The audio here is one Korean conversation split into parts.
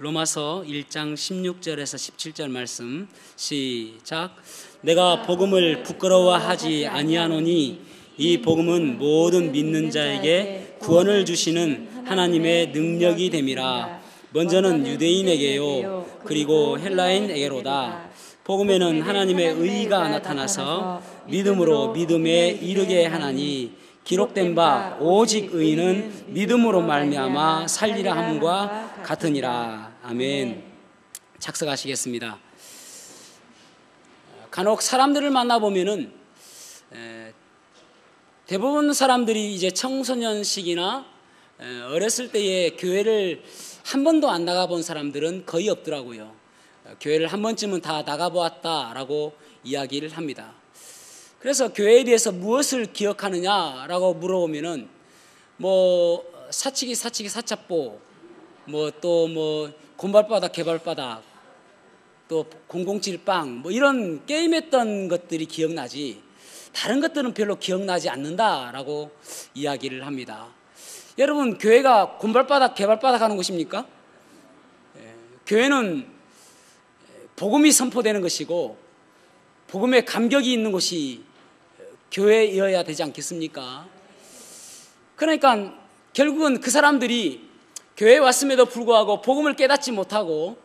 로마서 1장 16절에서 17절 말씀 시작. 내가 복음을 부끄러워하지 아니하노니 이 복음은 모든 믿는 자에게 구원을 주시는 하나님의 능력이 됨이라. 먼저는 유대인에게요 그리고 헬라인에게로다. 복음에는 하나님의 의가 나타나서 믿음으로 믿음에 이르게 하나니 기록된 바 오직 의인은 믿음으로 말미암아 살리라 함과 같으니라. 아멘. 작석하시겠습니다. 간혹 사람들을 만나보면은 대부분 사람들이 이제 청소년 시기나 어렸을 때에 교회를 한 번도 안 나가본 사람들은 거의 없더라고요. 교회를 한 번쯤은 다 나가보았다라고 이야기를 합니다. 그래서 교회에 대해서 무엇을 기억하느냐라고 물어보면은 사치기 사차보, 곰발바닥 개발바닥, 또 007빵 이런 게임했던 것들이 기억나지 다른 것들은 별로 기억나지 않는다라고 이야기를 합니다. 여러분, 교회가 곰발바닥 개발바닥 하는 곳입니까? 교회는 복음이 선포되는 것이고 복음에 감격이 있는 곳이 교회여야 되지 않겠습니까? 그러니까 결국은 그 사람들이 교회에 왔음에도 불구하고 복음을 깨닫지 못하고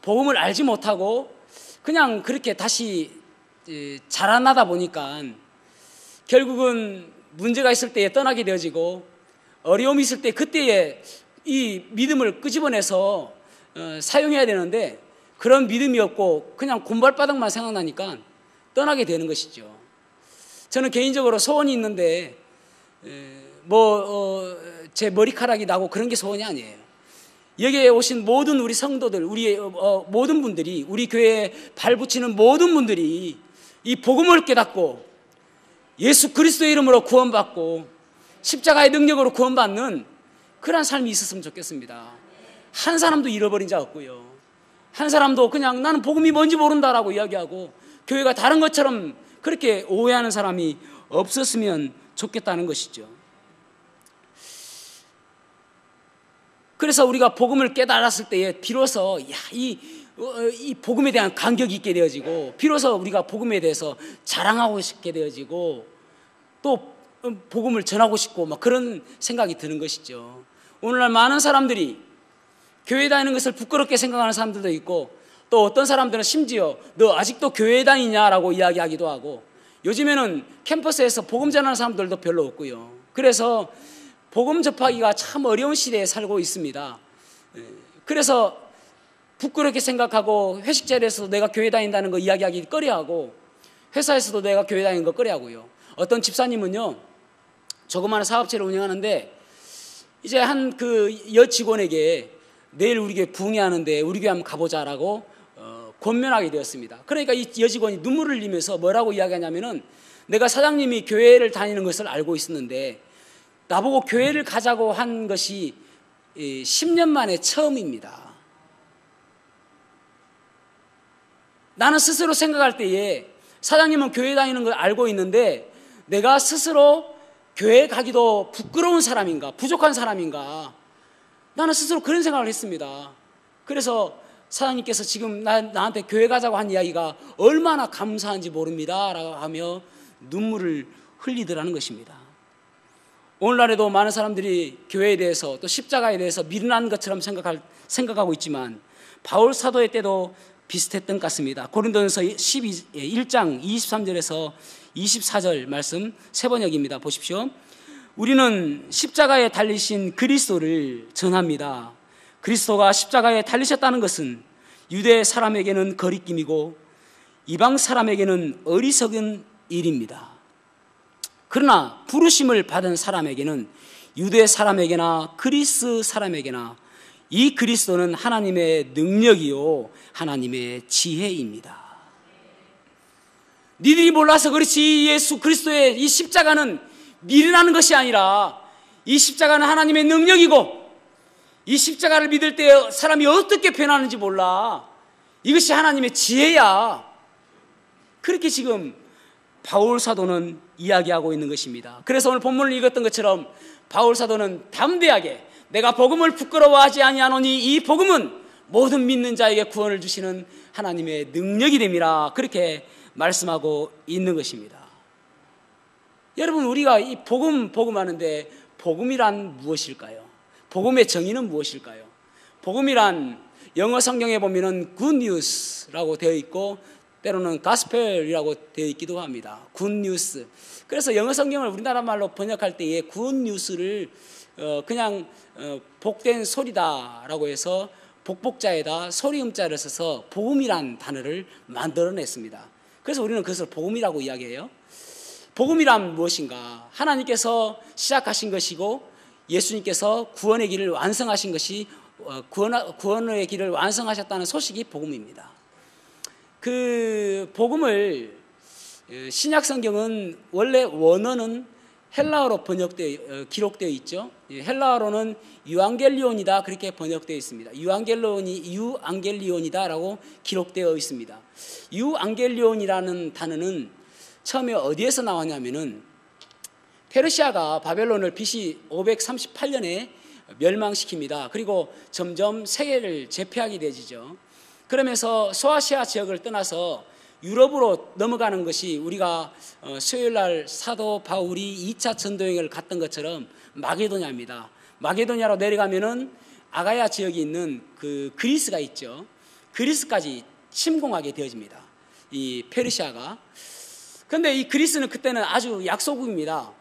복음을 알지 못하고 그냥 그렇게 다시 자라나다 보니까 결국은 문제가 있을 때에 떠나게 되어지고 어려움이 있을 때 그때에 이 믿음을 끄집어내서 사용해야 되는데 그런 믿음이 없고 그냥 곰발바닥만 생각나니까 떠나게 되는 것이죠. 저는 개인적으로 소원이 있는데 제 머리카락이 나고 그런 게 소원이 아니에요. 여기에 오신 모든 우리 성도들, 우리 모든 분들이, 우리 교회에 발붙이는 모든 분들이 이 복음을 깨닫고 예수 그리스도의 이름으로 구원받고 십자가의 능력으로 구원받는 그런 삶이 있었으면 좋겠습니다. 한 사람도 잃어버린 자 없고요. 한 사람도 그냥 나는 복음이 뭔지 모른다라고 이야기하고 교회가 다른 것처럼 그렇게 오해하는 사람이 없었으면 좋겠다는 것이죠. 그래서 우리가 복음을 깨달았을 때에 비로소 이 복음에 대한 감격이 있게 되어지고 비로소 우리가 복음에 대해서 자랑하고 싶게 되어지고 또 복음을 전하고 싶고 그런 생각이 드는 것이죠. 오늘날 많은 사람들이 교회 다니는 것을 부끄럽게 생각하는 사람들도 있고 또 어떤 사람들은 심지어 너 아직도 교회 다니냐라고 이야기하기도 하고 요즘에는 캠퍼스에서 복음 전하는 사람들도 별로 없고요. 그래서 복음 접하기가 참 어려운 시대에 살고 있습니다. 그래서 부끄럽게 생각하고 회식 자리에서도 내가 교회 다닌다는 거 이야기하기 꺼려하고 회사에서도 내가 교회 다니는 거 꺼려하고요. 어떤 집사님은요 조그마한 사업체를 운영하는데 이제 한 그 여직원에게 내일 우리 교회 부흥회하는데 우리 교회 한번 가보자라고 권면하게 되었습니다. 그러니까 이 여직원이 눈물을 흘리면서 뭐라고 이야기하냐면은 내가 사장님이 교회를 다니는 것을 알고 있었는데 나보고 교회를 가자고 한 것이 10년 만에 처음입니다. 나는 스스로 생각할 때에 사장님은 교회 다니는 걸 알고 있는데 내가 스스로 교회 가기도 부끄러운 사람인가 부족한 사람인가 나는 스스로 그런 생각을 했습니다. 그래서 사장님께서 지금 나한테 교회 가자고 한 이야기가 얼마나 감사한지 모릅니다 라고 하며 눈물을 흘리더라는 것입니다. 오늘날에도 많은 사람들이 교회에 대해서 또 십자가에 대해서 미련한 것처럼 생각하고 있지만 바울 사도의 때도 비슷했던 것 같습니다. 고린도전서 1장 23절에서 24절 말씀 세 번역입니다. 보십시오. 우리는 십자가에 달리신 그리스도를 전합니다. 그리스도가 십자가에 달리셨다는 것은 유대 사람에게는 거리낌이고 이방 사람에게는 어리석은 일입니다. 그러나 부르심을 받은 사람에게는 유대 사람에게나 그리스 사람에게나 이 그리스도는 하나님의 능력이요 하나님의 지혜입니다. 니들이 몰라서 그렇지 예수 그리스도의 이 십자가는 미련하는 것이 아니라 이 십자가는 하나님의 능력이고 이 십자가를 믿을 때 사람이 어떻게 변하는지 몰라. 이것이 하나님의 지혜야. 그렇게 지금 바울 사도는 이야기하고 있는 것입니다. 그래서 오늘 본문을 읽었던 것처럼 바울 사도는 담대하게 내가 복음을 부끄러워하지 아니하노니 이 복음은 모든 믿는 자에게 구원을 주시는 하나님의 능력이 됨이라 그렇게 말씀하고 있는 것입니다. 여러분, 우리가 이 복음하는데 복음이란 무엇일까요? 복음의 정의는 무엇일까요? 복음이란 영어 성경에 보면은 good news라고 되어 있고 때로는 gospel이라고 되어 있기도 합니다. good news. 그래서 영어 성경을 우리나라 말로 번역할 때에 good news를 그냥 복된 소리다라고 해서 복복자에다 소리음자를 써서 복음이란 단어를 만들어냈습니다. 그래서 우리는 그것을 복음이라고 이야기해요. 복음이란 무엇인가? 하나님께서 시작하신 것이고 예수님께서 구원의 길을 완성하신 것이 구원의 길을 완성하셨다는 소식이 복음입니다. 그 복음을 신약 성경은 원래 원어는 헬라어로 기록되어 있죠. 헬라어로는 유앙겔리온이다 그렇게 번역되어 있습니다. 유앙겔리온이다라고 기록되어 있습니다. 유앙겔리온이라는 단어는 처음에 어디에서 나왔냐면은 페르시아가 바벨론을 BC 538년에 멸망시킵니다. 그리고 점점 세계를 제패하게 되지죠. 그러면서 소아시아 지역을 떠나서 유럽으로 넘어가는 것이 우리가 수요일날 사도 바울이 2차 전도여행을 갔던 것처럼 마게도냐입니다. 마게도냐로 내려가면은 아가야 지역이 있는 그 그리스가 있죠. 그리스까지 침공하게 되어집니다. 이 페르시아가. 그런데 이 그리스는 그때는 아주 약소국입니다.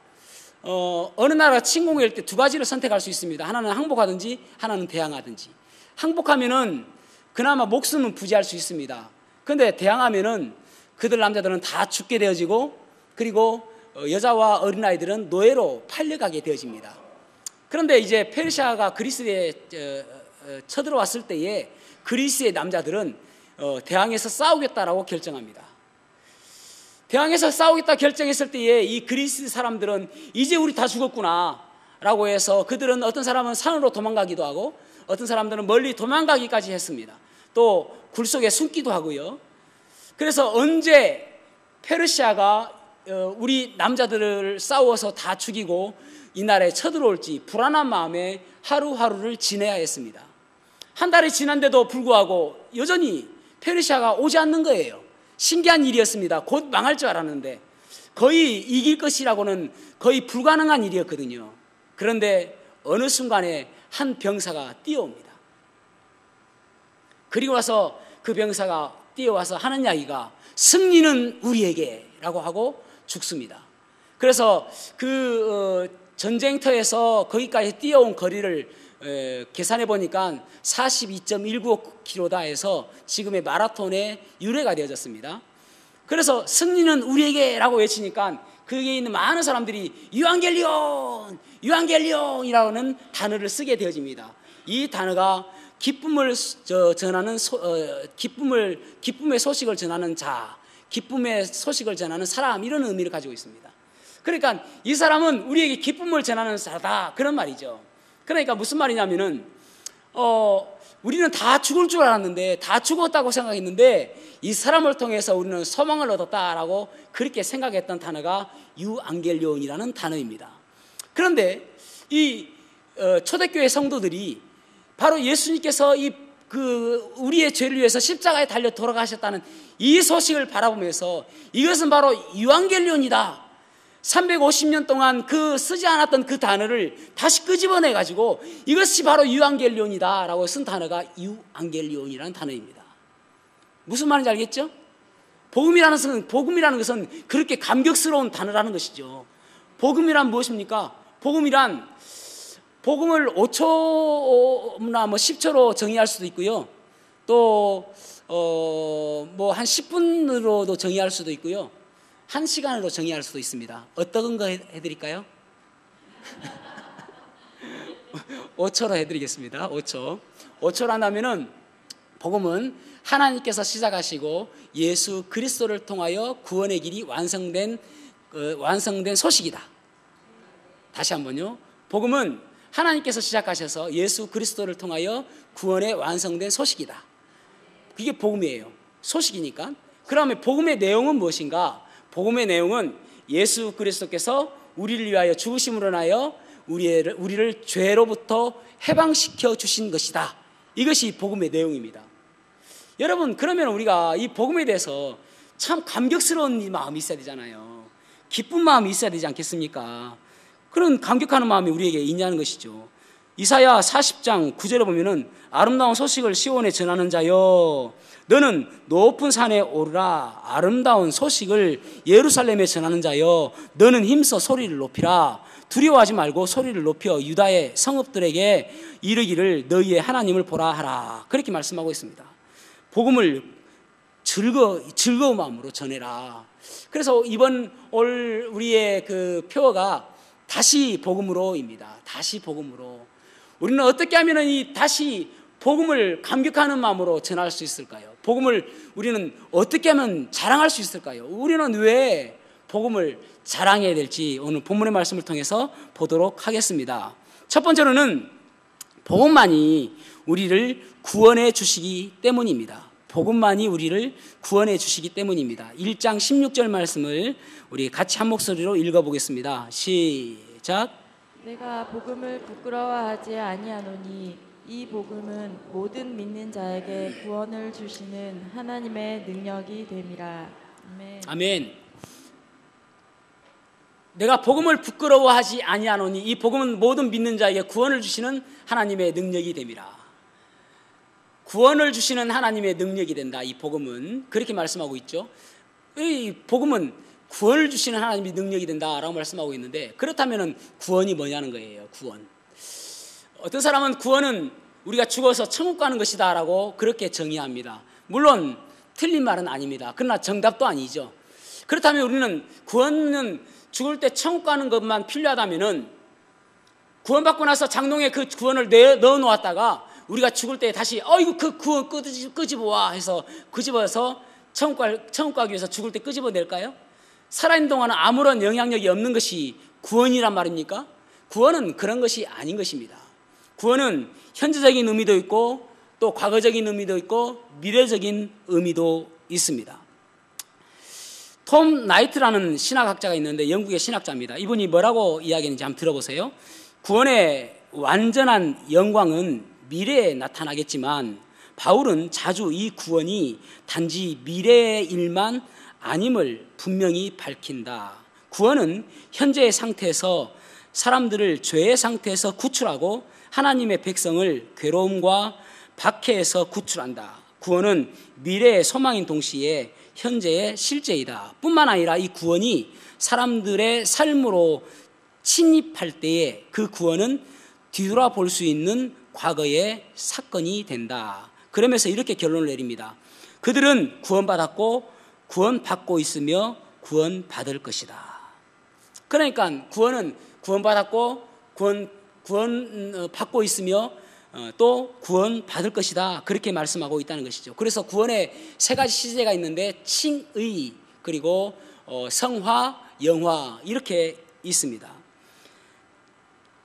어느 나라가 침공할 때 두 가지를 선택할 수 있습니다. 하나는 항복하든지 하나는 대항하든지. 항복하면은 그나마 목숨은 부지할 수 있습니다. 그런데 대항하면은 그들 남자들은 다 죽게 되어지고 그리고 여자와 어린아이들은 노예로 팔려가게 되어집니다. 그런데 이제 페르시아가 그리스에 쳐들어왔을 때에 그리스의 남자들은 대항해서 싸우겠다라고 결정합니다. 대항해서 싸우겠다 결정했을 때에 이 그리스 사람들은 이제 우리 다 죽었구나 라고 해서 그들은 어떤 사람은 산으로 도망가기도 하고 어떤 사람들은 멀리 도망가기까지 했습니다. 또 굴속에 숨기도 하고요. 그래서 언제 페르시아가 우리 남자들을 싸워서 다 죽이고 이 나라에 쳐들어올지 불안한 마음에 하루하루를 지내야 했습니다. 한 달이 지난데도 불구하고 여전히 페르시아가 오지 않는 거예요. 신기한 일이었습니다. 곧 망할 줄 알았는데 거의 이길 것이라고는 거의 불가능한 일이었거든요. 그런데 어느 순간에 한 병사가 뛰어옵니다. 그리고 와서 그 병사가 뛰어와서 하는 이야기가 승리는 우리에게 라고 하고 죽습니다. 그래서 그 전쟁터에서 거기까지 뛰어온 거리를 계산해 보니까 42.195km다 해서 지금의 마라톤의 유래가 되어졌습니다. 그래서 승리는 우리에게 라고 외치니까 거기에 있는 많은 사람들이 유앙겔리온! 유앙겔리온이라는 단어를 쓰게 되어집니다. 이 단어가 기쁨을 전하는 기쁨의 소식을 전하는 자, 기쁨의 소식을 전하는 사람 이런 의미를 가지고 있습니다. 그러니까 이 사람은 우리에게 기쁨을 전하는 자다 그런 말이죠. 그러니까 무슨 말이냐면은 우리는 다 죽을 줄 알았는데 다 죽었다고 생각했는데 이 사람을 통해서 우리는 소망을 얻었다라고 그렇게 생각했던 단어가 유앙겔리온이라는 단어입니다. 그런데 이 초대교회 성도들이 바로 예수님께서 우리의 죄를 위해서 십자가에 달려 돌아가셨다는 이 소식을 바라보면서 이것은 바로 유앙겔리온이다. 350년 동안 쓰지 않았던 그 단어를 다시 끄집어내 가지고 이것이 바로 유앙겔리온이다 라고 쓴 단어가 유앙겔리온이라는 단어입니다. 무슨 말인지 알겠죠? 복음이라는 것은 그렇게 감격스러운 단어라는 것이죠. 복음이란 무엇입니까? 복음을 5초나 10초로 정의할 수도 있고요. 또 한 10분으로도 정의할 수도 있고요. 1시간으로 정의할 수도 있습니다. 어떤 거 해드릴까요? 5초로 해드리겠습니다. 5초. 5초로 한다면은 복음은 하나님께서 시작하시고 예수 그리스도를 통하여 구원의 길이 완성된 소식이다. 다시 한번요. 복음은 하나님께서 시작하셔서 예수 그리스도를 통하여 구원의 완성된 소식이다. 그게 복음이에요. 소식이니까. 그러면 복음의 내용은 무엇인가? 복음의 내용은 예수 그리스도께서 우리를 위하여 죽으심으로 인하여 우리를 죄로부터 해방시켜 주신 것이다. 이것이 복음의 내용입니다. 여러분, 그러면 우리가 이 복음에 대해서 참 감격스러운 마음이 있어야 되잖아요. 기쁜 마음이 있어야 되지 않겠습니까? 그런 감격하는 마음이 우리에게 있냐는 것이죠. 이사야 40장 9절에 보면은 아름다운 소식을 시온에 전하는 자여, 너는 높은 산에 오르라. 아름다운 소식을 예루살렘에 전하는 자여, 너는 힘써 소리를 높이라. 두려워하지 말고 소리를 높여 유다의 성읍들에게 이르기를 너희의 하나님을 보라 하라. 그렇게 말씀하고 있습니다. 복음을 즐거운 마음으로 전해라. 그래서 이번 올 우리의 그 표어가 다시 복음으로입니다. 다시 복음으로. 우리는 어떻게 하면 이 다시 복음을 감격하는 마음으로 전할 수 있을까요? 복음을 우리는 어떻게 하면 자랑할 수 있을까요? 우리는 왜 복음을 자랑해야 될지 오늘 본문의 말씀을 통해서 보도록 하겠습니다. 첫 번째로는 복음만이 우리를 구원해 주시기 때문입니다. 복음만이 우리를 구원해 주시기 때문입니다. 1장 16절 말씀을 우리 같이 한 목소리로 읽어보겠습니다. 시작. 내가 복음을 부끄러워하지 아니하노니 이 복음은 모든 믿는 자에게 구원을 주시는 하나님의 능력이 됨이라. 아멘. 아멘. 내가 복음을 부끄러워하지 아니하노니 이 복음은 모든 믿는 자에게 구원을 주시는 하나님의 능력이 됨이라. 구원을 주시는 하나님의 능력이 된다. 이 복음은 그렇게 말씀하고 있죠. 이 복음은 구원을 주시는 하나님의 능력이 된다라고 말씀하고 있는데, 그렇다면 구원이 뭐냐는 거예요. 구원. 어떤 사람은 구원은 우리가 죽어서 천국 가는 것이다 라고 그렇게 정의합니다. 물론 틀린 말은 아닙니다. 그러나 정답도 아니죠. 그렇다면 우리는 구원은 죽을 때 천국 가는 것만 필요하다면은 구원받고 나서 장롱에 그 구원을 넣어 놓았다가 우리가 죽을 때 다시 이거 그 구원 끄집어와 해서 끄집어서 천국 가기 위해서 죽을 때 끄집어낼까요? 살아있는 동안은 아무런 영향력이 없는 것이 구원이란 말입니까? 구원은 그런 것이 아닌 것입니다. 구원은 현재적인 의미도 있고 또 과거적인 의미도 있고 미래적인 의미도 있습니다. 톰 나이트라는 신학학자가 있는데 영국의 신학자입니다. 이분이 뭐라고 이야기했는지 한번 들어보세요. 구원의 완전한 영광은 미래에 나타나겠지만 바울은 자주 이 구원이 단지 미래의 일만 아님을 분명히 밝힌다. 구원은 현재의 상태에서 사람들을 죄의 상태에서 구출하고 하나님의 백성을 괴로움과 박해에서 구출한다. 구원은 미래의 소망인 동시에 현재의 실제이다. 뿐만 아니라 이 구원이 사람들의 삶으로 침입할 때에 그 구원은 뒤돌아볼 수 있는 과거의 사건이 된다. 그러면서 이렇게 결론을 내립니다. 그들은 구원받았고 구원받고 있으며 구원받을 것이다. 그러니까 구원은 구원받았고 구원받고 있으며 또 구원받을 것이다. 그렇게 말씀하고 있다는 것이죠. 그래서 구원에 세 가지 시제가 있는데 칭의, 그리고 성화, 영화 이렇게 있습니다.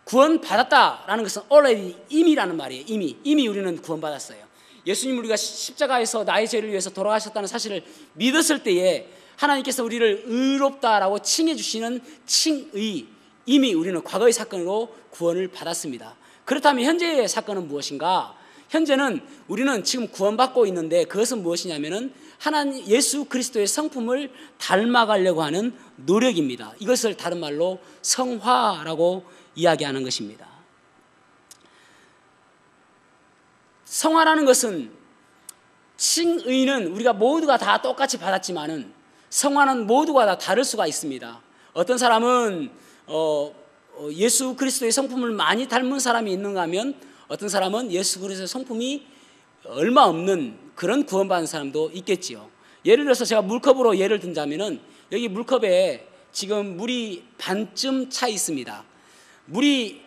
구원받았다라는 것은 already, 이미라는 말이에요. 이미 우리는 구원받았어요. 예수님 우리가 십자가에서 나의 죄를 위해서 돌아가셨다는 사실을 믿었을 때에 하나님께서 우리를 의롭다라고 칭해 주시는 칭의, 이미 우리는 과거의 사건으로 구원을 받았습니다. 그렇다면 현재의 사건은 무엇인가? 현재는 우리는 지금 구원받고 있는데 그것은 무엇이냐면은 하나님 예수 그리스도의 성품을 닮아가려고 하는 노력입니다. 이것을 다른 말로 성화라고 이야기하는 것입니다. 성화라는 것은 칭의는 우리가 모두가 다 똑같이 받았지만은 성화는 모두가 다 다를 수가 있습니다. 어떤 사람은 예수 그리스도의 성품을 많이 닮은 사람이 있는가 하면 어떤 사람은 예수 그리스도의 성품이 얼마 없는 그런 구원받은 사람도 있겠지요. 예를 들어서 제가 물컵으로 예를 든다면은 여기 물컵에 지금 물이 반쯤 차 있습니다. 물이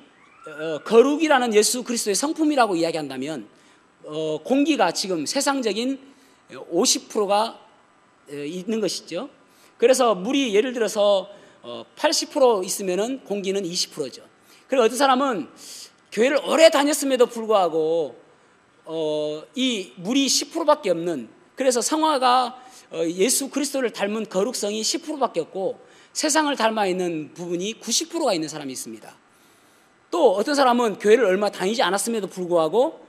거룩이라는 예수 그리스도의 성품이라고 이야기한다면 공기가 지금 세상적인 50%가 있는 것이죠. 그래서 물이 예를 들어서 80% 있으면은 공기는 20%죠. 그리고 어떤 사람은 교회를 오래 다녔음에도 불구하고 이 물이 10%밖에 없는, 그래서 성화가 예수 그리스도를 닮은 거룩성이 10%밖에 없고 세상을 닮아 있는 부분이 90%가 있는 사람이 있습니다. 또 어떤 사람은 교회를 얼마 다니지 않았음에도 불구하고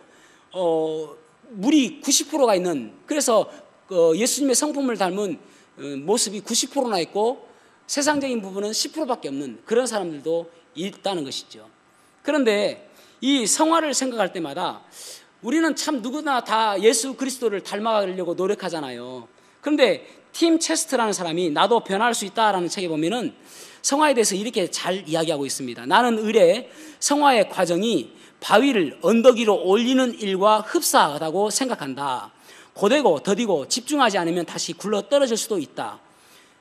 물이 90%가 있는, 그래서 예수님의 성품을 닮은 모습이 90%나 있고 세상적인 부분은 10%밖에 없는 그런 사람들도 있다는 것이죠. 그런데 이 성화를 생각할 때마다 우리는 참 누구나 다 예수 그리스도를 닮아가려고 노력하잖아요. 그런데 팀 체스트라는 사람이 나도 변할 수 있다라는 책에 보면은 성화에 대해서 이렇게 잘 이야기하고 있습니다. 나는 의뢰 성화의 과정이 바위를 언덕 위로 올리는 일과 흡사하다고 생각한다. 고되고 더디고 집중하지 않으면 다시 굴러 떨어질 수도 있다.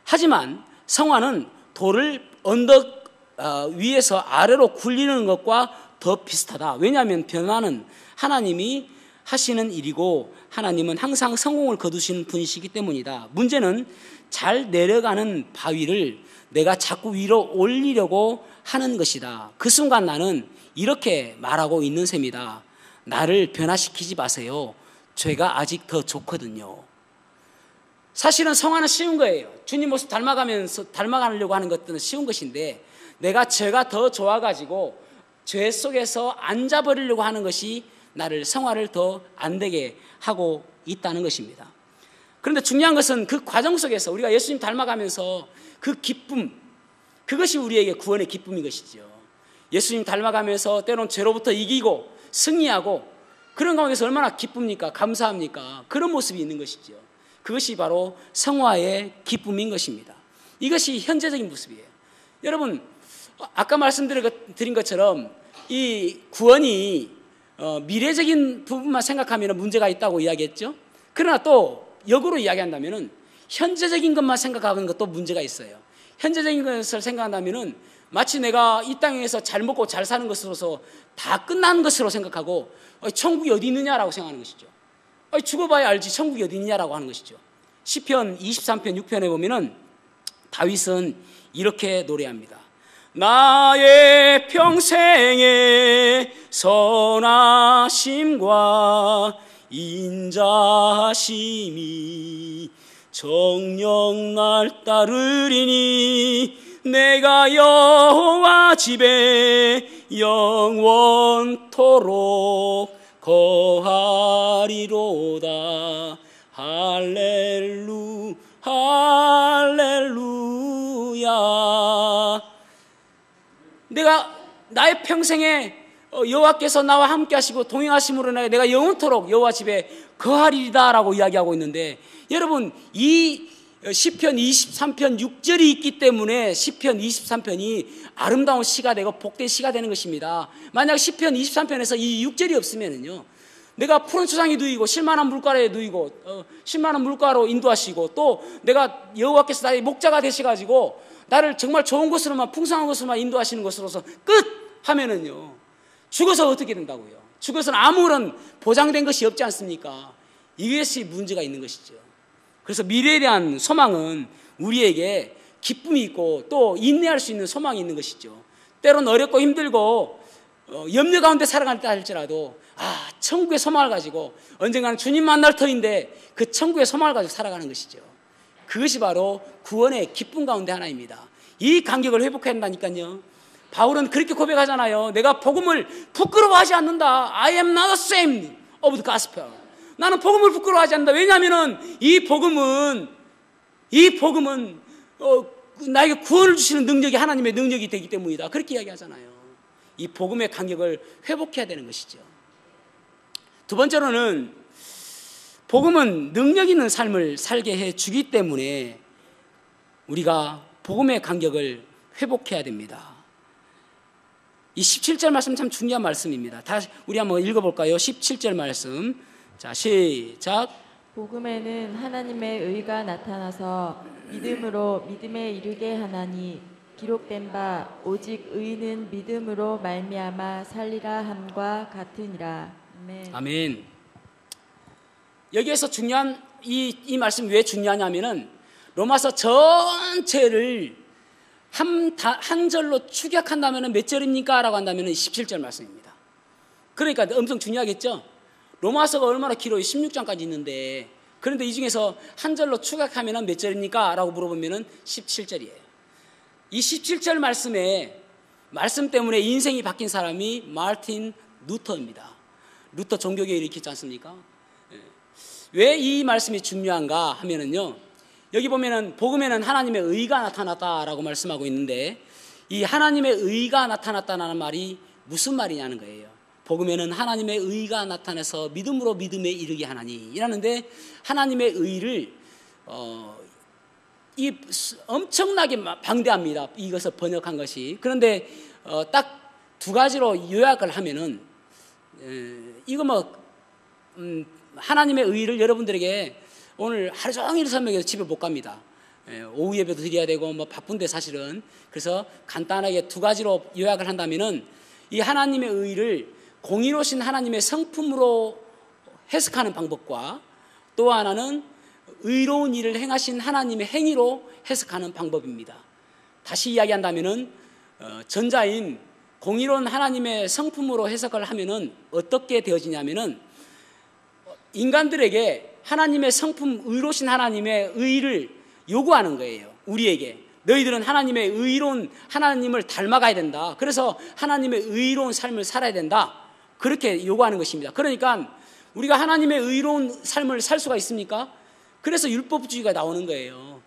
하지만 성화는 돌을 언덕 위에서 아래로 굴리는 것과 더 비슷하다. 왜냐하면 변화는 하나님이 하시는 일이고 하나님은 항상 성공을 거두시는 분이시기 때문이다. 문제는 잘 내려가는 바위를 내가 자꾸 위로 올리려고 하는 것이다. 그 순간 나는 이렇게 말하고 있는 셈이다. 나를 변화시키지 마세요. 죄가 아직 더 좋거든요. 사실은 성화는 쉬운 거예요. 주님 모습 닮아가려고 하는 것들은 쉬운 것인데 내가 죄가 더 좋아가지고 죄 속에서 앉아버리려고 하는 것이 나를 성화를 더 안 되게 하고 있다는 것입니다. 그런데 중요한 것은 그 과정 속에서 우리가 예수님 닮아가면서 그 기쁨, 그것이 우리에게 구원의 기쁨인 것이죠. 예수님 닮아가면서 때론 죄로부터 이기고 승리하고 그런 가운데서 얼마나 기쁩니까? 감사합니까? 그런 모습이 있는 것이죠. 그것이 바로 성화의 기쁨인 것입니다. 이것이 현재적인 모습이에요. 여러분, 아까 말씀드린 것처럼 이 구원이 미래적인 부분만 생각하면 문제가 있다고 이야기했죠. 그러나 또 역으로 이야기한다면 현재적인 것만 생각하는 것도 문제가 있어요. 현재적인 것을 생각한다면 마치 내가 이 땅에서 잘 먹고 잘 사는 것으로서 다 끝난 것으로 생각하고 천국이 어디 있느냐라고 생각하는 것이죠. 죽어봐야 알지 천국이 어디 있느냐라고 하는 것이죠. 시편 23편 6편에 보면은 다윗은 이렇게 노래합니다. 나의 평생의 선하심과 인자심이 정녕 날 따르리니 내가 여호와 집에 영원토록 거하리로다. 할렐루야. 내가 나의 평생에 여호와께서 나와 함께 하시고 동행하심으로 내가 영원토록 여호와 집에 거하리다라고 이야기하고 있는데, 여러분 이 시편 23편 6절이 있기 때문에 시편 23편이 아름다운 시가 되고 복된 시가 되는 것입니다. 만약 시편 23편에서 이 6절이 없으면은요, 내가 푸른 초장에 누이고 실만한 물가에 누이고 실만한 물가로 인도하시고 또 내가 여호와께서 나의 목자가 되셔가지고 나를 정말 좋은 곳으로만 풍성한 곳으로만 인도하시는 것으로서 끝 하면은요, 죽어서 어떻게 된다고요? 죽어서는 아무런 보장된 것이 없지 않습니까? 이것이 문제가 있는 것이죠. 그래서 미래에 대한 소망은 우리에게 기쁨이 있고 또 인내할 수 있는 소망이 있는 것이죠. 때론 어렵고 힘들고 염려 가운데 살아간다 할지라도 천국의 소망을 가지고 언젠가는 주님 만날 터인데 그 천국의 소망을 가지고 살아가는 것이죠. 그것이 바로 구원의 기쁨 가운데 하나입니다. 이 간격을 회복해야 한다니까요. 바울은 그렇게 고백하잖아요. 내가 복음을 부끄러워하지 않는다. I am not ashamed of the gospel. 나는 복음을 부끄러워하지 않는다. 왜냐하면 이 복음은 나에게 구원을 주시는 능력이 하나님의 능력이 되기 때문이다. 그렇게 이야기하잖아요. 이 복음의 간격을 회복해야 되는 것이죠. 두 번째로는 복음은 능력 있는 삶을 살게 해주기 때문에 우리가 복음의 간격을 회복해야 됩니다. 이 17절 말씀 참 중요한 말씀입니다. 다시 우리 한번 읽어볼까요? 17절 말씀. 자, 시작. 복음에는 하나님의 의가 나타나서 믿음으로 믿음에 이르게 하나니 기록된 바 오직 의인은 믿음으로 말미암아 살리라 함과 같으니라. 아멘. 아멘. 여기에서 중요한 이 말씀 왜 중요하냐면은 로마서 전체를 한 절로 축약한다면 몇 절입니까? 라고 한다면 17절 말씀입니다. 그러니까 엄청 중요하겠죠? 로마서가 얼마나 길어요? 16장까지 있는데, 그런데 이 중에서 한 절로 축약하면 몇 절입니까? 라고 물어보면 17절이에요. 이 17절 말씀 때문에 인생이 바뀐 사람이 마르틴 루터입니다. 루터 종교개혁을 일으켰지 않습니까? 왜 이 말씀이 중요한가 하면은요, 여기 보면은 복음에는 하나님의 의가 나타났다라고 말씀하고 있는데, 이 하나님의 의가 나타났다는 말이 무슨 말이냐는 거예요. 복음에는 하나님의 의가 나타나서 믿음으로 믿음에 이르게 하나니 이라는데, 하나님의 의를 이 엄청나게 방대합니다. 이것을 번역한 것이. 그런데 딱 두 가지로 요약을 하면은, 이거 하나님의 의를 여러분들에게 오늘 하루 종일 설명해서 집에 못 갑니다. 오후 예배도 드려야 되고 바쁜데 사실은. 그래서 간단하게 두 가지로 요약을 한다면은, 이 하나님의 의를 공의로우신 하나님의 성품으로 해석하는 방법과, 또 하나는 의로운 일을 행하신 하나님의 행위로 해석하는 방법입니다. 다시 이야기한다면은, 전자인 공의로운 하나님의 성품으로 해석을 하면은 어떻게 되어지냐면은, 인간들에게 하나님의 성품, 의로우신 하나님의 의를 요구하는 거예요. 우리에게. 너희들은 하나님의 의로운 하나님을 닮아가야 된다. 그래서 하나님의 의로운 삶을 살아야 된다. 그렇게 요구하는 것입니다. 그러니까 우리가 하나님의 의로운 삶을 살 수가 있습니까? 그래서 율법주의가 나오는 거예요.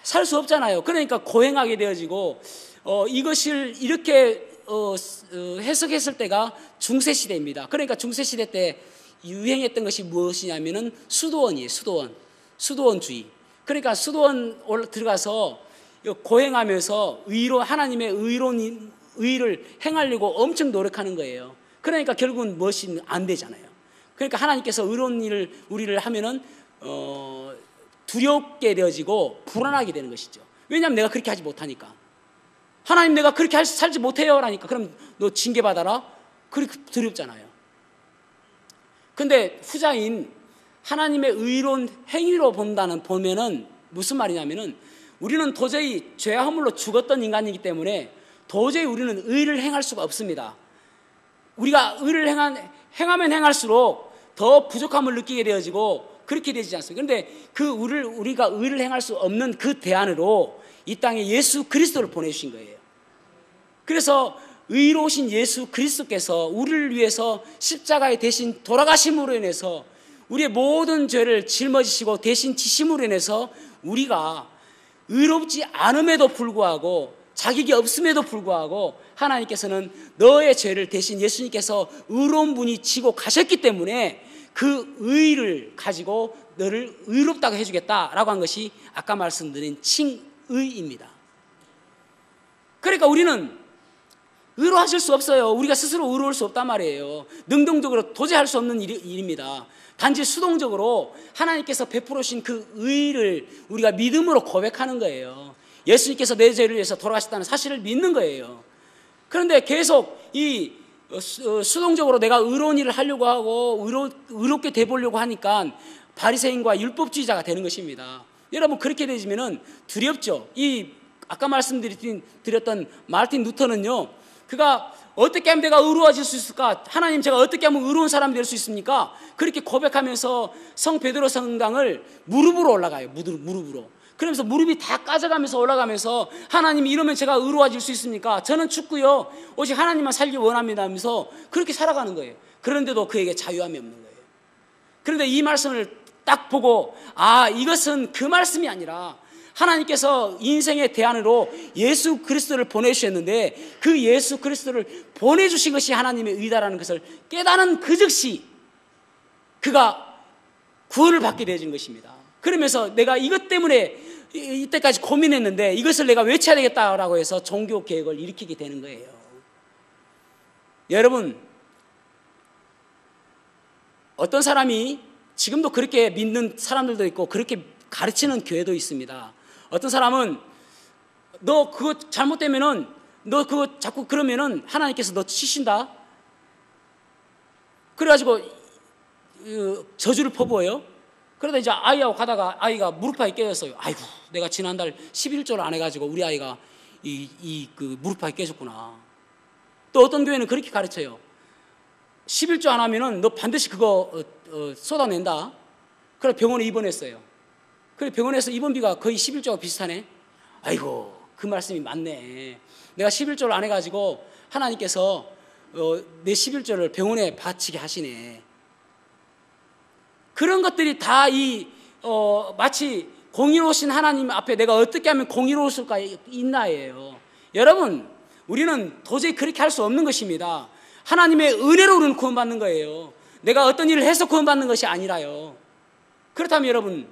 살 수 없잖아요. 그러니까 고행하게 되어지고, 이것을 이렇게 해석했을 때가 중세시대입니다. 그러니까 중세시대 때 유행했던 것이 무엇이냐면은 수도원이에요. 수도원주의. 그러니까 수도원 들어가서 고행하면서 하나님의 의로운 의를 행하려고 엄청 노력하는 거예요. 그러니까 결국은 무엇이 안 되잖아요. 그러니까 하나님께서 의로운 일을 우리를 하면은 두렵게 되어지고 불안하게 되는 것이죠. 왜냐하면 내가 그렇게 하지 못하니까. 하나님, 내가 그렇게 살지 못해요 라니까. 그럼 너 징계받아라. 그렇게 두렵잖아요. 근데 후자인 하나님의 의로운 행위로 보면은 무슨 말이냐면은, 우리는 도저히 죄와 허물로 죽었던 인간이기 때문에 도저히 우리는 의를 행할 수가 없습니다. 우리가 의를 행하면 행할수록 더 부족함을 느끼게 되어지고 그렇게 되지 않습니까? 그런데 우리가 의를 행할 수 없는 그 대안으로 이 땅에 예수 그리스도를 보내주신 거예요. 그래서 의로우신 예수 그리스도께서 우리를 위해서 십자가에 대신 돌아가심으로 인해서 우리의 모든 죄를 짊어지시고 대신 지심으로 인해서 우리가 의롭지 않음에도 불구하고, 자격이 없음에도 불구하고 하나님께서는 너의 죄를 대신 예수님께서 의로운 분이 지고 가셨기 때문에 그 의를 가지고 너를 의롭다고 해주겠다라고 한 것이 아까 말씀드린 칭의입니다. 그러니까 우리는 의로하실 수 없어요. 우리가 스스로 의로울 수 없단 말이에요. 능동적으로 도저히 할 수 없는 일입니다. 단지 수동적으로 하나님께서 베풀으신 그 의를 우리가 믿음으로 고백하는 거예요. 예수님께서 내 죄를 위해서 돌아가셨다는 사실을 믿는 거예요. 그런데 계속 수동적으로 내가 의로운 일을 하려고 하고 의롭게 돼보려고 하니까 바리새인과 율법주의자가 되는 것입니다. 여러분, 그렇게 되시면은 두렵죠. 아까 말씀드렸던 마르틴 루터는요, 그가 어떻게 하면 내가 의로워질 수 있을까? 하나님, 제가 어떻게 하면 의로운 사람이 될 수 있습니까? 그렇게 고백하면서 성 베드로 성당을 무릎으로 올라가요. 무릎으로. 그러면서 무릎이 다 까져가면서 올라가면서, 하나님, 이러면 제가 의로워질 수 있습니까? 저는 죽고요, 오직 하나님만 살기 원합니다 하면서 그렇게 살아가는 거예요. 그런데도 그에게 자유함이 없는 거예요. 그런데 이 말씀을 딱 보고, 이것은 그 말씀이 아니라 하나님께서 인생의 대안으로 예수 그리스도를 보내주셨는데, 그 예수 그리스도를 보내주신 것이 하나님의 의다라는 것을 깨닫는 그 즉시 그가 구원을 받게 되어진 것입니다. 그러면서 내가 이것 때문에 이때까지 고민했는데 이것을 내가 외쳐야 되겠다라고 해서 종교 개혁을 일으키게 되는 거예요. 여러분, 어떤 사람이 지금도 그렇게 믿는 사람들도 있고 그렇게 가르치는 교회도 있습니다. 어떤 사람은 너 그거 잘못되면은, 너 그거 자꾸 그러면은 하나님께서 너 치신다. 그래가지고 저주를 퍼부어요. 그러다 이제 아이하고 가다가 아이가 무릎팍이 깨졌어요. 아이고, 내가 지난달 11조를 안 해가지고 우리 아이가 그 무릎팍이 깨졌구나. 또 어떤 교회는 그렇게 가르쳐요. 11조 안 하면은 너 반드시 그거 쏟아낸다. 그래서 병원에 입원했어요. 그래, 병원에서 입원비가 거의 11조가 비슷하네. 아이고, 그 말씀이 맞네. 내가 11조를 안 해가지고 하나님께서 내 11조를 병원에 바치게 하시네. 그런 것들이 다 마치 공의로우신 하나님 앞에 내가 어떻게 하면 공의로웠을까 있나예요. 여러분, 우리는 도저히 그렇게 할 수 없는 것입니다. 하나님의 은혜로 우리는 구원받는 거예요. 내가 어떤 일을 해서 구원받는 것이 아니라요. 그렇다면 여러분,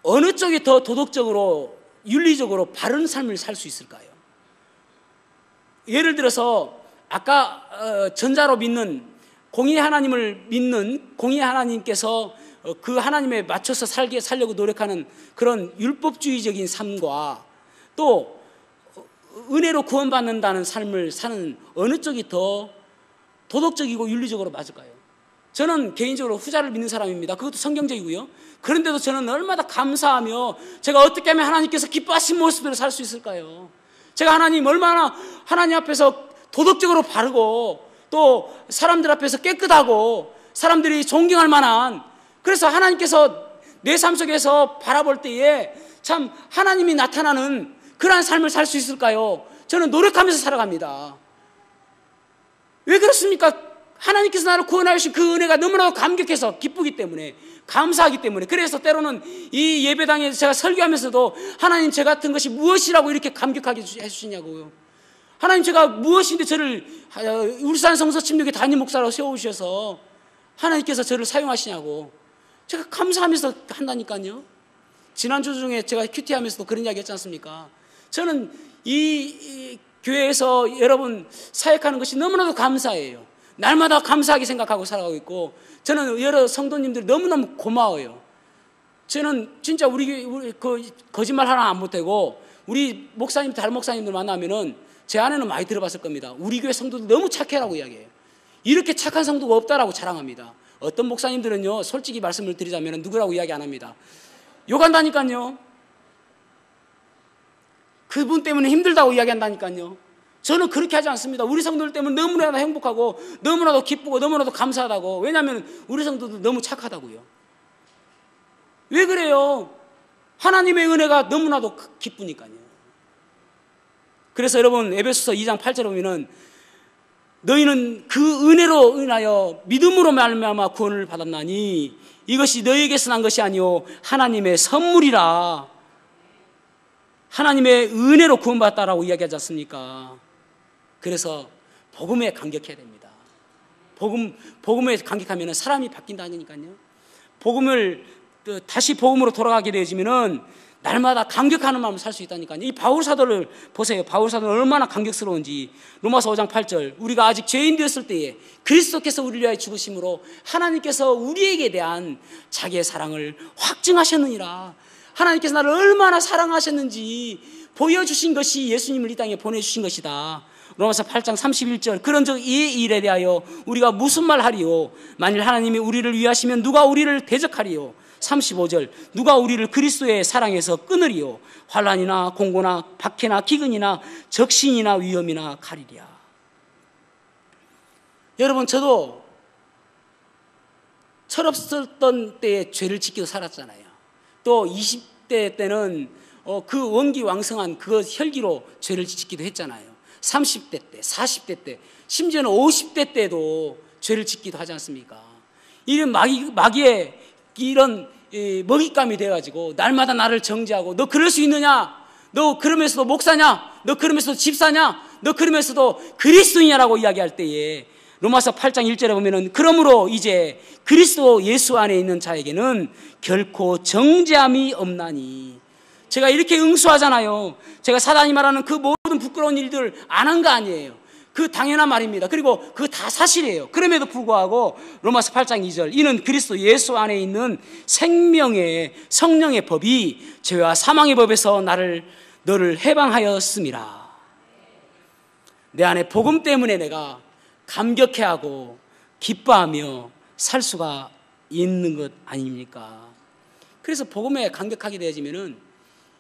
어느 쪽이 더 도덕적으로 윤리적으로 바른 삶을 살 수 있을까요? 예를 들어서 아까 전자로 믿는 공의 하나님을 믿는 공의 하나님께서 그 하나님에 맞춰서 살려고 노력하는 그런 율법주의적인 삶과 또 은혜로 구원받는다는 삶을 사는 어느 쪽이 더 도덕적이고 윤리적으로 맞을까요? 저는 개인적으로 후자를 믿는 사람입니다. 그것도 성경적이고요. 그런데도 저는 얼마나 감사하며 제가 어떻게 하면 하나님께서 기뻐하신 모습으로 살 수 있을까요? 제가 얼마나 하나님 앞에서 도덕적으로 바르고 또 사람들 앞에서 깨끗하고 사람들이 존경할 만한, 그래서 하나님께서 내 삶 속에서 바라볼 때에 참 하나님이 나타나는 그러한 삶을 살 수 있을까요? 저는 노력하면서 살아갑니다. 왜 그렇습니까? 하나님께서 나를 구원하신 그 은혜가 너무나도 감격해서 기쁘기 때문에, 감사하기 때문에. 그래서 때로는 이 예배당에서 제가 설교하면서도 하나님, 제 같은 것이 무엇이라고 이렇게 감격하게 해주시냐고요. 하나님, 제가 무엇인데 저를 울산 성서 침묵의 담임 목사로 세우셔서 하나님께서 저를 사용하시냐고 제가 감사하면서 한다니까요. 지난주 중에 제가 큐티하면서도 그런 이야기 했지 않습니까? 저는 이 교회에서 여러분 사역하는 것이 너무나도 감사해요. 날마다 감사하게 생각하고 살아가고 있고, 저는 여러 성도님들이 너무너무 고마워요. 저는 진짜 우리 거짓말 하나 안 못하고, 우리 목사님, 다른 목사님들 만나면은 제 아내는 많이 들어봤을 겁니다. 우리 교회 성도들 너무 착해라고 이야기해요. 이렇게 착한 성도가 없다라고 자랑합니다. 어떤 목사님들은요, 솔직히 말씀을 드리자면 누구라고 이야기 안 합니다. 욕한다니까요. 그분 때문에 힘들다고 이야기한다니까요. 저는 그렇게 하지 않습니다. 우리 성도들 때문에 너무나도 행복하고 너무나도 기쁘고 너무나도 감사하다고. 왜냐하면 우리 성도들 너무 착하다고요. 왜 그래요? 하나님의 은혜가 너무나도 기쁘니까요. 그래서 여러분, 에베소서 2장 8절에 보면은 너희는 그 은혜로 인하여 믿음으로 말미암아 구원을 받았나니 이것이 너희에게서 난 것이 아니요 하나님의 선물이라. 하나님의 은혜로 구원받았다라고 이야기하지 않습니까? 그래서 복음에 감격해야 됩니다. 복음에 감격하면 사람이 바뀐다니까요. 복음을 다시 복음으로 돌아가게 되어지면은 날마다 감격하는 마음을 살 수 있다니까요. 이 바울 사도를 보세요. 바울 사도는 얼마나 감격스러운지. 로마서 5장 8절, 우리가 아직 죄인 되었을 때에 그리스도께서 우리를 위하여 죽으심으로 하나님께서 우리에게 대한 자기의 사랑을 확증하셨느니라. 하나님께서 나를 얼마나 사랑하셨는지 보여주신 것이 예수님을 이 땅에 보내주신 것이다. 로마서 8장 31절, 그런즉 이 일에 대하여 우리가 무슨 말 하리요? 만일 하나님이 우리를 위하시면 누가 우리를 대적하리요? 35절, 누가 우리를 그리스도의 사랑에서 끊으리요? 환난이나 공고나 박해나 기근이나 적신이나 위험이나 가리랴. 여러분, 저도 철없었던 때에 죄를 지키고 살았잖아요. 또 20대 때는 그 원기 왕성한 그 혈기로 죄를 짓기도 했잖아요. 30대 때, 40대 때, 심지어는 50대 때도 죄를 짓기도 하지 않습니까? 이런 마귀의 이런 먹잇감이 돼가지고 날마다 나를 정죄하고, 너 그럴 수 있느냐? 너 그러면서도 목사냐? 너 그러면서도 집사냐? 너 그러면서도 그리스도인이냐라고 이야기할 때에 로마서 8장 1절에 보면은 그러므로 이제 그리스도 예수 안에 있는 자에게는 결코 정죄함이 없나니. 제가 이렇게 응수하잖아요. 제가 사단이 말하는 그 모든 부끄러운 일들 안 한 거 아니에요. 그 당연한 말입니다. 그리고 그거 다 사실이에요. 그럼에도 불구하고 로마서 8장 2절, 이는 그리스도 예수 안에 있는 생명의 성령의 법이 죄와 사망의 법에서 너를 해방하였음이라. 내 안에 복음 때문에 내가 감격해하고 기뻐하며 살 수가 있는 것 아닙니까? 그래서 복음에 감격하게 되어지면은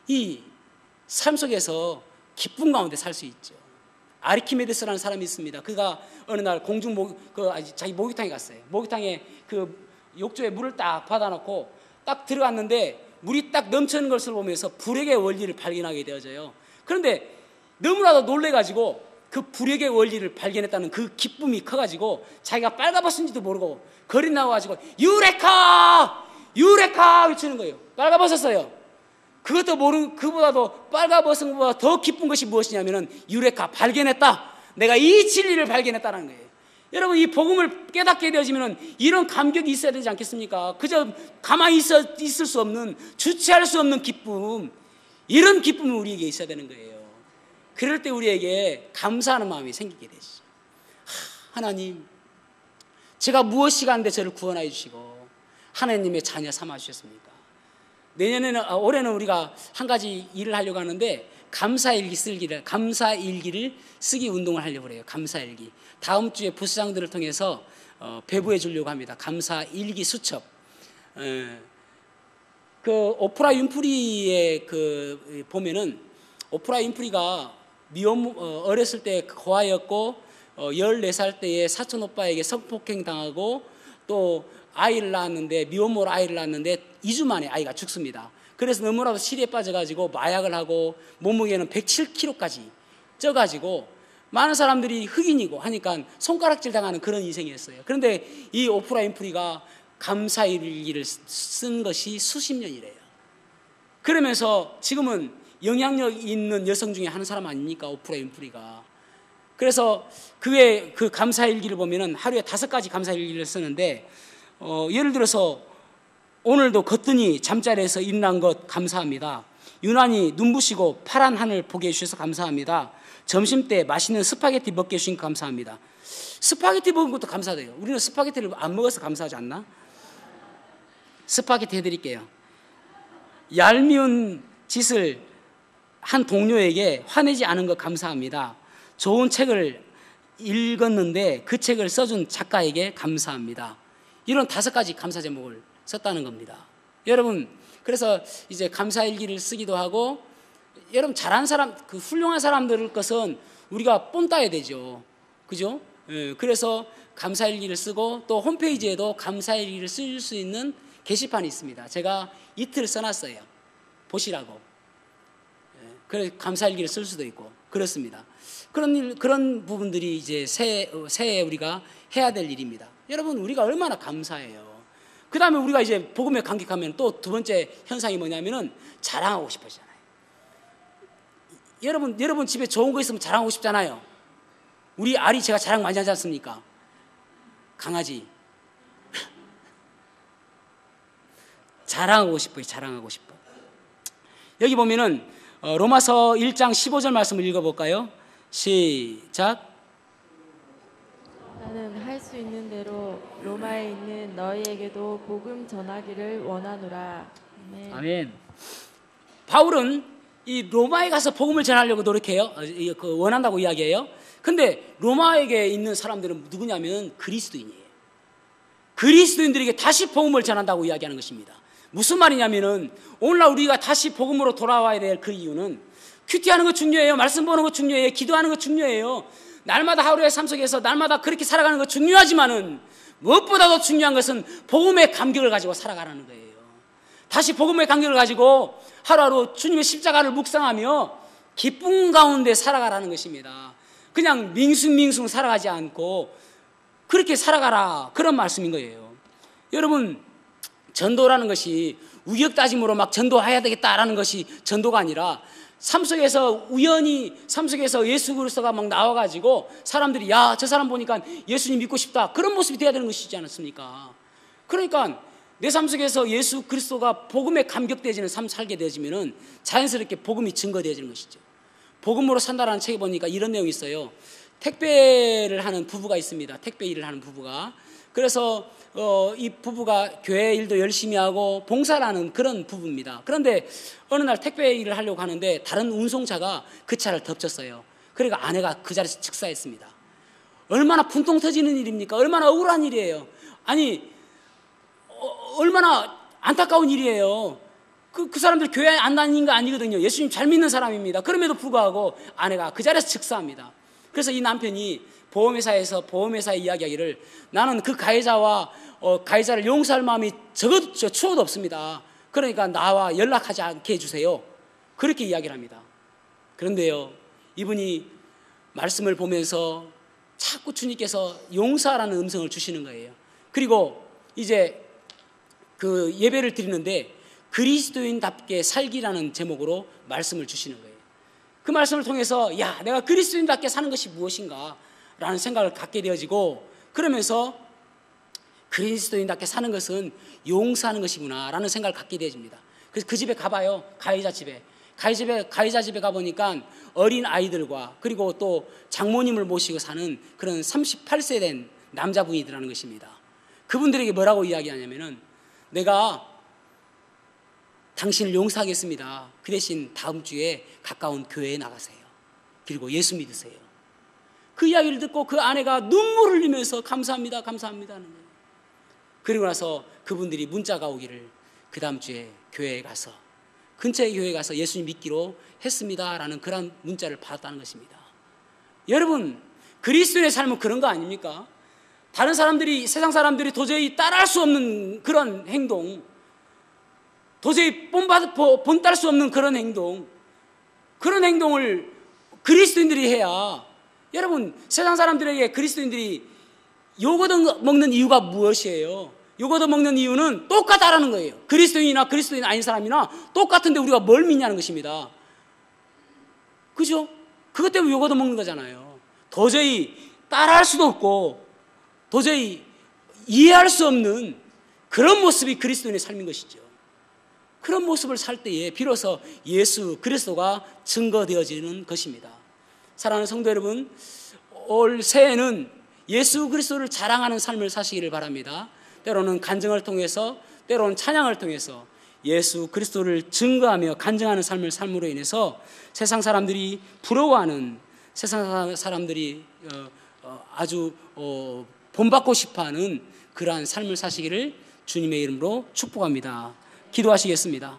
이 삶 속에서 기쁨 가운데 살 수 있죠. 아리키메데스라는 사람이 있습니다. 그가 어느 날 자기 목욕탕에 갔어요. 목욕탕에 그 욕조에 물을 딱 받아놓고 딱 들어갔는데 물이 딱 넘치는 것을 보면서 불액의 원리를 발견하게 되어져요. 그런데 너무나도 놀래가지고 그 불역의 원리를 발견했다는 그 기쁨이 커가지고 자기가 빨가벗은지도 모르고 거리 나와가지고 유레카! 유레카! 외치는 거예요. 빨가벗었어요. 그것도 모르는, 그보다도 빨가벗은 것보다 더 기쁜 것이 무엇이냐면은 유레카, 발견했다. 내가 이 진리를 발견했다는 거예요. 여러분, 이 복음을 깨닫게 되어지면은 이런 감격이 있어야 되지 않겠습니까? 그저 가만히 있을 수 없는, 주체할 수 없는 기쁨, 이런 기쁨이 우리에게 있어야 되는 거예요. 그럴 때 우리에게 감사하는 마음이 생기게 되시죠. 하나님, 제가 무엇이 가는데 저를 구원하여 주시고 하나님의 자녀 삼아 주셨습니까? 올해는 우리가 한 가지 일을 하려고 하는데 감사일기를 쓰기 운동을 하려고 해요. 감사일기. 다음 주에 부수장들을 통해서 배부해 주려고 합니다. 감사일기 수첩. 그 오프라 윈프리의 보면은 오프라 윈프리가 어렸을 때 고아였고 14살 때에 사촌 오빠에게 성폭행 당하고 또 아이를 낳았는데 미혼모로 아이를 낳았는데 2주 만에 아이가 죽습니다. 그래서 너무나도 시리에 빠져가지고 마약을 하고 몸무게는 107kg까지 쪄가지고 많은 사람들이 흑인이고 하니까 손가락질 당하는 그런 인생이었어요. 그런데 이 오프라 윈프리가 감사일기를 쓴 것이 수십 년이래요. 그러면서 지금은 영향력 있는 여성 중에 한 사람 아닙니까? 오프라 윈프리가. 그래서 그의 그 감사일기를 보면은 하루에 5가지 감사일기를 쓰는데 예를 들어서 오늘도 거뜬히 잠자리에서 일어난 것 감사합니다. 유난히 눈부시고 파란 하늘 보게 해주셔서 감사합니다. 점심때 맛있는 스파게티 먹게 해주신 것 감사합니다. 스파게티 먹은 것도 감사돼요. 우리는 스파게티를 안 먹어서 감사하지 않나? 스파게티 해드릴게요. 얄미운 짓을 한 동료에게 화내지 않은 것 감사합니다. 좋은 책을 읽었는데 그 책을 써준 작가에게 감사합니다. 이런 5가지 감사 제목을 썼다는 겁니다. 여러분, 그래서 이제 감사일기를 쓰기도 하고, 여러분 잘한 사람, 그 훌륭한 사람들 것은 우리가 뽐 따야 되죠. 그죠? 그래서 감사일기를 쓰고 또 홈페이지에도 감사일기를 쓸 수 있는 게시판이 있습니다. 제가 이틀 써놨어요. 보시라고. 그래서 감사일기를 쓸 수도 있고 그렇습니다. 그런 부분들이 이제 새해 우리가 해야 될 일입니다. 여러분, 우리가 얼마나 감사해요. 그 다음에 우리가 이제 복음에 감격하면 또 두 번째 현상이 뭐냐면은 자랑하고 싶어지잖아요. 여러분 집에 좋은 거 있으면 자랑하고 싶잖아요. 우리 알이 제가 자랑 많이 하지 않습니까? 강아지. 자랑하고 싶어요. 자랑하고 싶어. 여기 보면은 로마서 1장 15절 말씀을 읽어볼까요? 시작. 나는 할 수 있는 대로 로마에 있는 너희에게도 복음 전하기를 원하노라. 아멘. 아멘. 바울은 이 로마에 가서 복음을 전하려고 노력해요. 원한다고 이야기해요. 근데 로마에게 있는 사람들은 누구냐면 그리스도인이에요. 그리스도인들에게 다시 복음을 전한다고 이야기하는 것입니다. 무슨 말이냐면은 오늘날 우리가 다시 복음으로 돌아와야 될 그 이유는 큐티하는 거 중요해요. 말씀 보는 거 중요해요. 기도하는 거 중요해요. 날마다 하루의 삶 속에서 날마다 그렇게 살아가는 거 중요하지만은 무엇보다도 중요한 것은 복음의 감격을 가지고 살아가라는 거예요. 다시 복음의 감격을 가지고 하루하루 주님의 십자가를 묵상하며 기쁨 가운데 살아가라는 것입니다. 그냥 밍숭밍숭 살아가지 않고 그렇게 살아가라, 그런 말씀인 거예요. 여러분, 전도라는 것이 우격다짐으로 막 전도해야 되겠다라는 것이 전도가 아니라 삶 속에서 우연히 삶 속에서 예수 그리스도가 막 나와가지고 사람들이 야, 저 사람 보니까 예수님 믿고 싶다, 그런 모습이 돼야 되는 것이지 않습니까? 그러니까 내 삶 속에서 예수 그리스도가 복음에 감격되어지는 삶 살게 되어지면은 자연스럽게 복음이 증거되어지는 것이죠. 복음으로 산다라는 책에 보니까 이런 내용이 있어요. 택배를 하는 부부가 있습니다. 택배 일을 하는 부부가. 그래서 이 부부가 교회 일도 열심히 하고 봉사를 하는 그런 부부입니다. 그런데 어느 날 택배 일을 하려고 하는데 다른 운송차가 그 차를 덮쳤어요. 그러니까 아내가 그 자리에서 즉사했습니다. 얼마나 분통 터지는 일입니까? 얼마나 억울한 일이에요. 아니, 얼마나 안타까운 일이에요. 그 사람들 교회 안 다니는 거 아니거든요. 예수님 잘 믿는 사람입니다. 그럼에도 불구하고 아내가 그 자리에서 즉사합니다. 그래서 이 남편이 보험회사에 이야기하기를 나는 그 가해자를 용서할 마음이 추워도 없습니다. 그러니까 나와 연락하지 않게 해주세요. 그렇게 이야기를 합니다. 그런데요, 이분이 말씀을 보면서 자꾸 주님께서 용서하라는 음성을 주시는 거예요. 그리고 이제 그 예배를 드리는데 그리스도인답게 살기라는 제목으로 말씀을 주시는 거예요. 그 말씀을 통해서 야, 내가 그리스도인답게 사는 것이 무엇인가 라는 생각을 갖게 되어지고, 그러면서 그리스도인답게 사는 것은 용서하는 것이구나 라는 생각을 갖게 되어집니다. 그래서 그 집에 가봐요. 가해자 집에 가보니까 어린 아이들과 그리고 또 장모님을 모시고 사는 그런 38세 된 남자분이더라는 것입니다. 그분들에게 뭐라고 이야기하냐면은, 내가 당신을 용서하겠습니다. 그 대신 다음 주에 가까운 교회에 나가세요. 그리고 예수 믿으세요. 그 이야기를 듣고 그 아내가 눈물을 흘리면서 감사합니다, 감사합니다 하는 거예요. 그리고 나서 그분들이 문자가 오기를 그 다음 주에 교회에 가서, 근처의 교회에 가서 예수님 믿기로 했습니다라는 그런 문자를 받았다는 것입니다. 여러분, 그리스도인의 삶은 그런 거 아닙니까? 다른 사람들이, 세상 사람들이 도저히 따라할 수 없는 그런 행동, 도저히 본따를 수 없는 그런 행동을 그리스도인들이 해야, 여러분, 세상 사람들에게 그리스도인들이 욕 얻어먹는 이유가 무엇이에요? 욕 얻어먹는 이유는 똑같다라는 거예요. 그리스도인이나 그리스도인 아닌 사람이나 똑같은데 우리가 뭘 믿냐는 것입니다. 그죠? 그것 때문에 욕 얻어먹는 거잖아요. 도저히 따라할 수도 없고 도저히 이해할 수 없는 그런 모습이 그리스도인의 삶인 것이죠. 그런 모습을 살 때에 비로소 예수 그리스도가 증거되어지는 것입니다. 사랑하는 성도 여러분, 올 새해는 예수 그리스도를 자랑하는 삶을 사시기를 바랍니다. 때로는 간증을 통해서, 때로는 찬양을 통해서 예수 그리스도를 증거하며 간증하는 삶을 삶으로 인해서 세상 사람들이 부러워하는, 세상 사람들이 아주 본받고 싶어하는 그러한 삶을 사시기를 주님의 이름으로 축복합니다. 기도하시겠습니다.